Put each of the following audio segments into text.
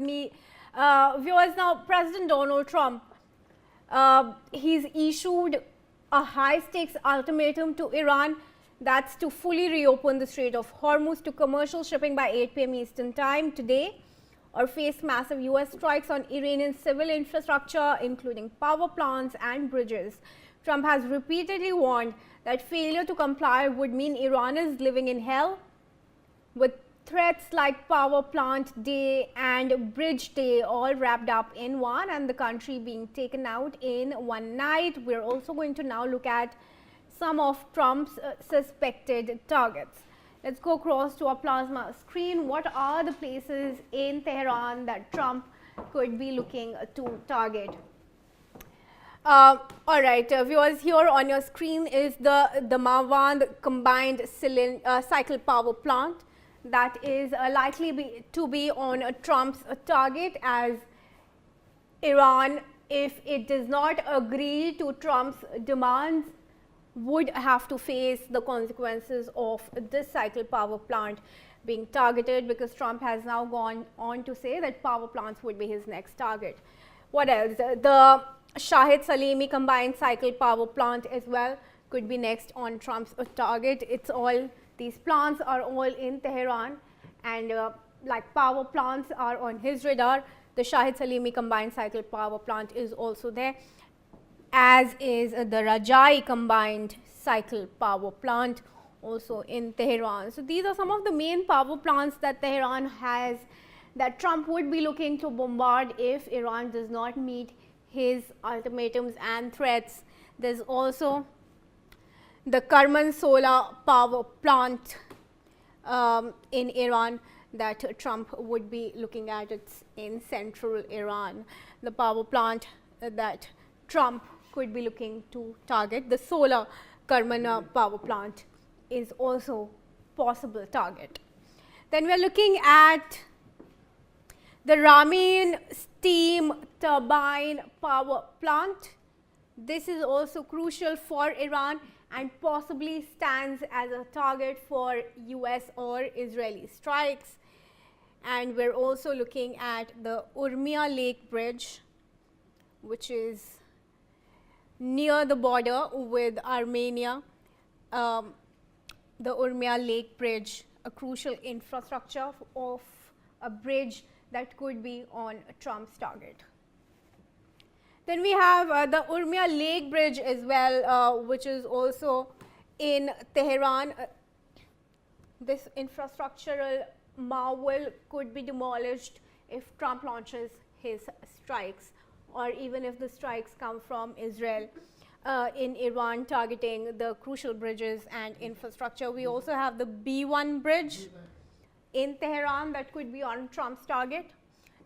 me. Viewers, now President Donald Trump, he's issued a high-stakes ultimatum to Iran, that's to fully reopen the Strait of Hormuz to commercial shipping by 8 p.m. Eastern Time today, or face massive U.S. strikes on Iranian civil infrastructure, including power plants and bridges. Trump has repeatedly warned that failure to comply would mean Iran is living in hell, with threats like power plant day and bridge day all wrapped up in one, and the country being taken out in one night. We're also going to now look at some of Trump's suspected targets. Let's go across to our plasma screen. What are the places in Tehran that Trump could be looking to target? All right, viewers, here on your screen is the Mawand combined cycle power plant that is likely to be on Trump's target, as Iran, if it does not agree to Trump's demands, would have to face the consequences of this cycle power plant being targeted, because Trump has now gone on to say that power plants would be his next target. What else? The Shahid Salimi combined cycle power plant as well could be next on Trump's target. It's all, these plants are all in Tehran, and like power plants are on his radar. The Shahid Salimi combined cycle power plant is also there, as is the Rajai combined cycle power plant also in Tehran. So these are some of the main power plants that Tehran has, that Trump would be looking to bombard if Iran does not meet his ultimatums and threats. There's also the Kerman solar power plant in Iran that Trump would be looking at. It's in central Iran. The power plant that Trump could be looking to target, the solar Kerman power plant, is also possible target. Then we are looking at the Ramin steam turbine power plant. This is also crucial for Iran and possibly stands as a target for US or Israeli strikes. And we're also looking at the Urmia Lake Bridge, which is near the border with Armenia. The Urmia Lake Bridge, a crucial infrastructure of a bridge that could be on Trump's target. Then we have the Urmia Lake Bridge as well, which is also in Tehran. This infrastructural marvel could be demolished if Trump launches his strikes, or even if the strikes come from Israel in Iran, targeting the crucial bridges and infrastructure. We also have the B1 bridge in Tehran that could be on Trump's target.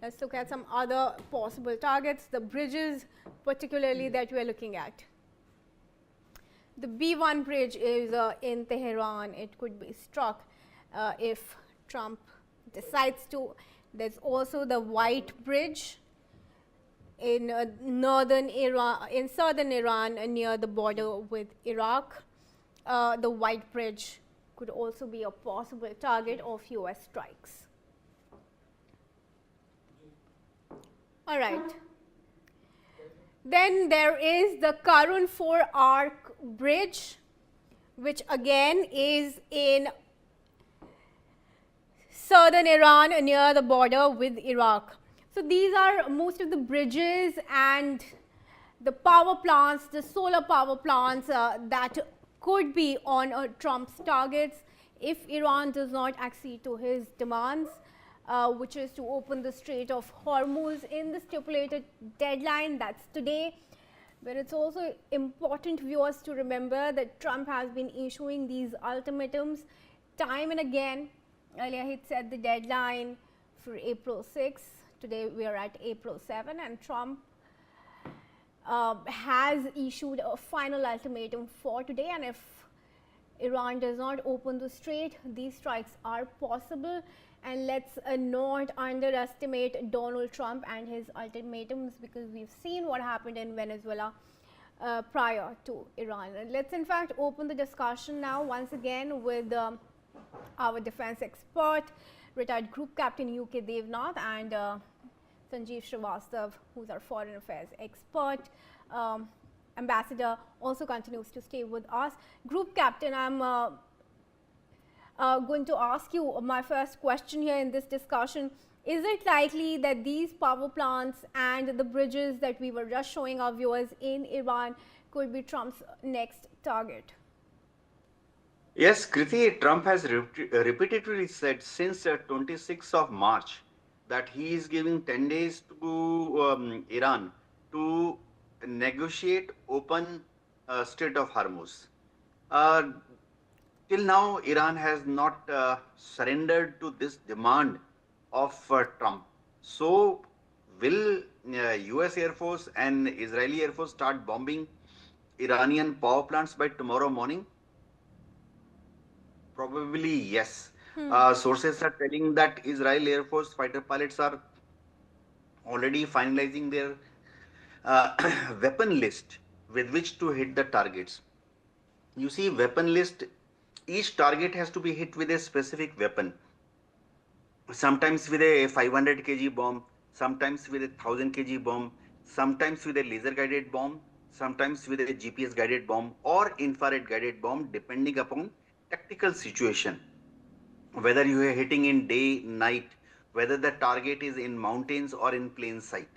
Let's look at some other possible targets, the bridges particularly that we are looking at. The B1 bridge is in Tehran. It could be struck if Trump decides to. There's also the White Bridge in southern Iran near the border with Iraq. The White Bridge could also be a possible target of US strikes. All right. Then there is the Karun 4 Arc Bridge, which again is in southern Iran near the border with Iraq. So these are most of the bridges and the power plants, the solar power plants that could be on Trump's targets if Iran does not accede to his demands, which is to open the Strait of Hormuz in the stipulated deadline, that's today. But it's also important, viewers, to remember that Trump has been issuing these ultimatums time and again. Earlier he set the deadline for April 6th. Today we are at April 7, and Trump has issued a final ultimatum for today, and if Iran does not open the strait, these strikes are possible. And let's not underestimate Donald Trump and his ultimatums, because we've seen what happened in Venezuela prior to Iran. And let's in fact open the discussion now once again with our defense expert, retired Group Captain UK Devnath, and Sanjeev Srivastav, who's our foreign affairs expert. Ambassador also continues to stay with us. Group Captain, I'm going to ask you my first question here in this discussion. Is it likely that these power plants and the bridges that we were just showing our viewers in Iran could be Trump's next target? Yes, Kriti, Trump has repeatedly said since 26th of March that he is giving 10 days to Iran to negotiate open Strait of Hormuz. Uh, Till now, Iran has not surrendered to this demand of Trump. So, will US Air Force and Israeli Air Force start bombing Iranian power plants by tomorrow morning? Probably yes. Sources are telling that Israel Air Force fighter pilots are already finalizing their weapon list with which to hit the targets. You see, weapon list, each target has to be hit with a specific weapon. Sometimes with a 500 kg bomb, sometimes with a 1000 kg bomb, sometimes with a laser guided bomb, sometimes with a GPS guided bomb or infrared guided bomb, depending upon tactical situation. Whether you are hitting in day, night, whether the target is in mountains or in plain sight.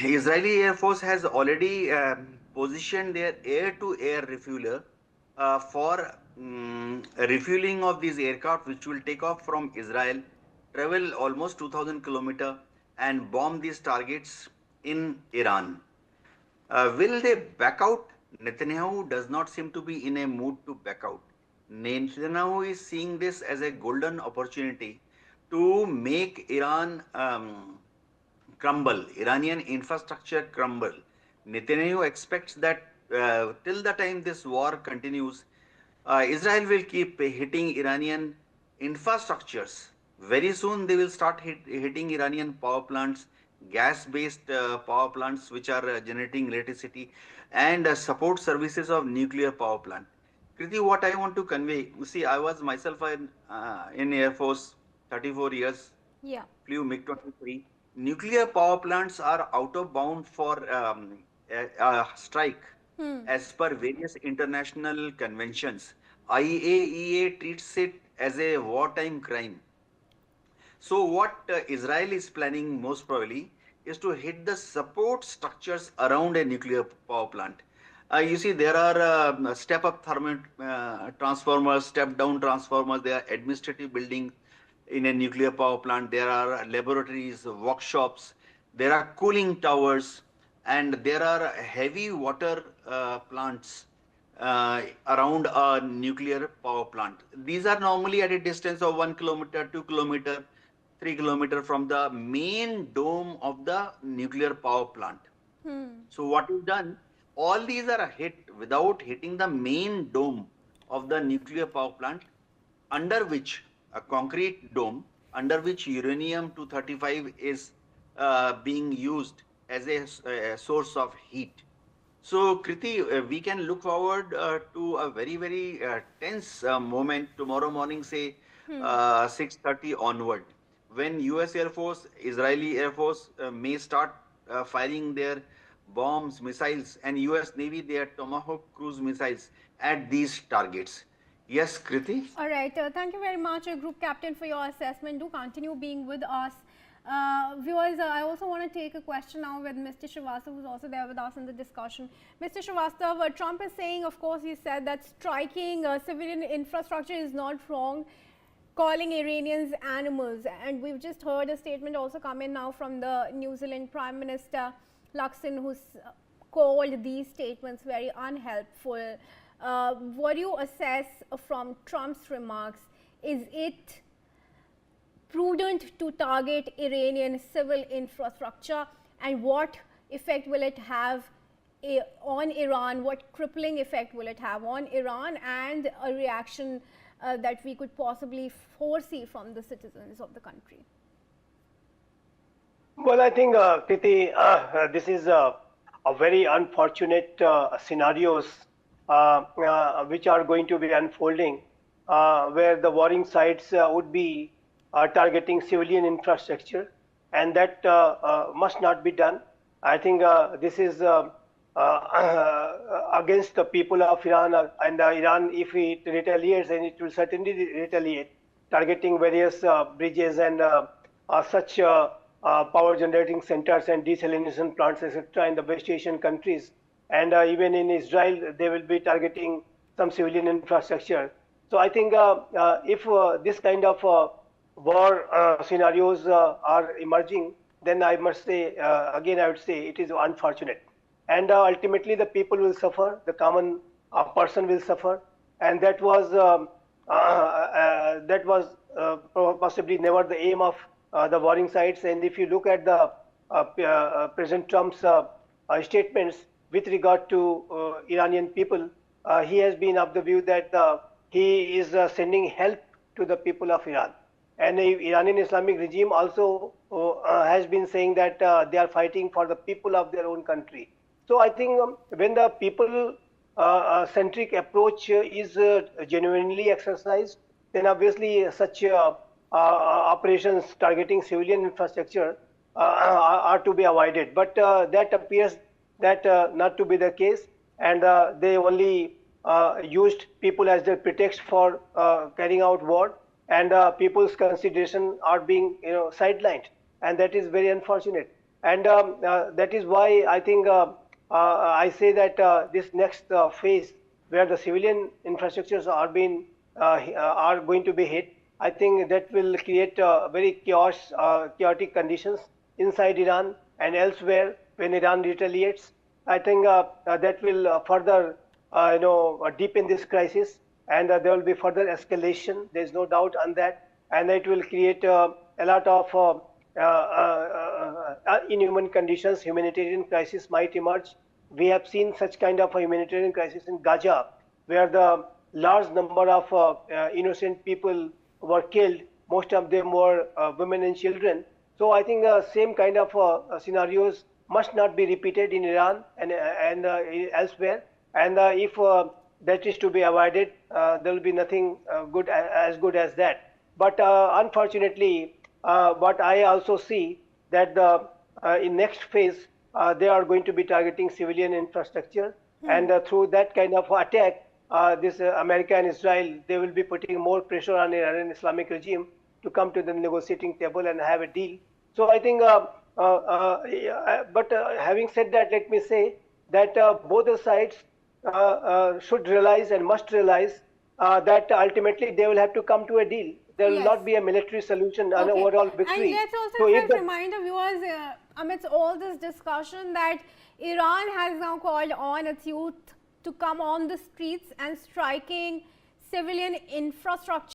Israeli Air Force has already positioned their air-to-air refueler for refueling of these aircraft, which will take off from Israel, travel almost 2,000 kilometers, and bomb these targets in Iran. Will they back out? Netanyahu does not seem to be in a mood to back out. Netanyahu is seeing this as a golden opportunity to make Iran crumble, Iranian infrastructure crumble. Netanyahu expects that till the time this war continues, Israel will keep hitting Iranian infrastructures. Very soon they will start hitting Iranian power plants, gas-based power plants which are generating electricity, and support services of nuclear power plant. Kriti, what I want to convey, you see, I was myself in Air Force 34 years, Yeah. flew MiG-23. Nuclear power plants are out of bound for a strike as per various international conventions. IAEA treats it as a wartime crime. So what Israel is planning most probably is to hit the support structures around a nuclear power plant. You see, there are step-up thermal transformers, step-down transformers. There are administrative buildings in a nuclear power plant. There are laboratories, workshops. There are cooling towers, and there are heavy water plants around a nuclear power plant. These are normally at a distance of 1 kilometer, 2 kilometer, 3 kilometer from the main dome of the nuclear power plant. So what is done? All these are hit without hitting the main dome of the nuclear power plant, under which a concrete dome, under which uranium 235 is being used as a source of heat. So, Kriti, we can look forward to a very, very tense moment tomorrow morning, say 6:30 onward, when US Air Force, Israeli Air Force may start firing their bombs, missiles, and US Navy their Tomahawk cruise missiles at these targets. Yes, Kriti? All right. Thank you very much, Group Captain, for your assessment. Do continue being with us. Viewers, I also want to take a question now with Mr. Srivastav, who's also there with us in the discussion. Mr. Srivastav, Trump is saying, of course, he said that striking civilian infrastructure is not wrong, calling Iranians animals. And we've just heard a statement also come in now from the New Zealand Prime Minister, Luxon, who's called these statements very unhelpful. What do you assess from Trump's remarks? Is it prudent to target Iranian civil infrastructure, and what effect will it have on Iran? What crippling effect will it have on Iran, and a reaction that we could possibly foresee from the citizens of the country? Well, I think, Kriti, this is a very unfortunate scenarios which are going to be unfolding, where the warring sides would be targeting civilian infrastructure. and that must not be done. I think this is against the people of Iran, and Iran, if it retaliates, and it will certainly retaliate, targeting various bridges and such power generating centers and desalination plants, etc., in the West Asian countries. And even in Israel, they will be targeting some civilian infrastructure. So I think if this kind of war scenarios are emerging, then I must say, again, I would say it is unfortunate. And ultimately, the people will suffer, the common person will suffer. And that was possibly never the aim of the warring sides. And if you look at the President Trump's statements with regard to Iranian people, he has been of the view that he is sending help to the people of Iran. And the Iranian Islamic regime also has been saying that they are fighting for the people of their own country. So I think when the people centric approach is genuinely exercised, then obviously such operations targeting civilian infrastructure are to be avoided. But that appears that not to be the case, and they only used people as their pretext for carrying out war, and people's consideration are being sidelined, and that is very unfortunate. And that is why I think I say that this next phase, where the civilian infrastructures are going to be hit, I think that will create very chaotic conditions inside Iran and elsewhere when Iran retaliates. I think that will further deepen this crisis, and there will be further escalation. There is no doubt on that, and it will create a lot of inhuman conditions. Humanitarian crisis might emerge. We have seen such kind of a humanitarian crisis in Gaza, where the large number of innocent people were killed. Most of them were women and children. So I think the same kind of scenarios must not be repeated in Iran and elsewhere. And if that is to be avoided, there will be nothing good as that. But unfortunately, what I also see that in next phase, they are going to be targeting civilian infrastructure, and through that kind of attack, this America and Israel, they will be putting more pressure on the Iranian Islamic regime to come to the negotiating table and have a deal. So I think, but having said that, let me say that both the sides should realize and must realize that ultimately they will have to come to a deal. There will not be a military solution, an overall victory. And let's also remind the viewers, amidst all this discussion, that Iran has now called on its youth to come on the streets and striking civilian infrastructure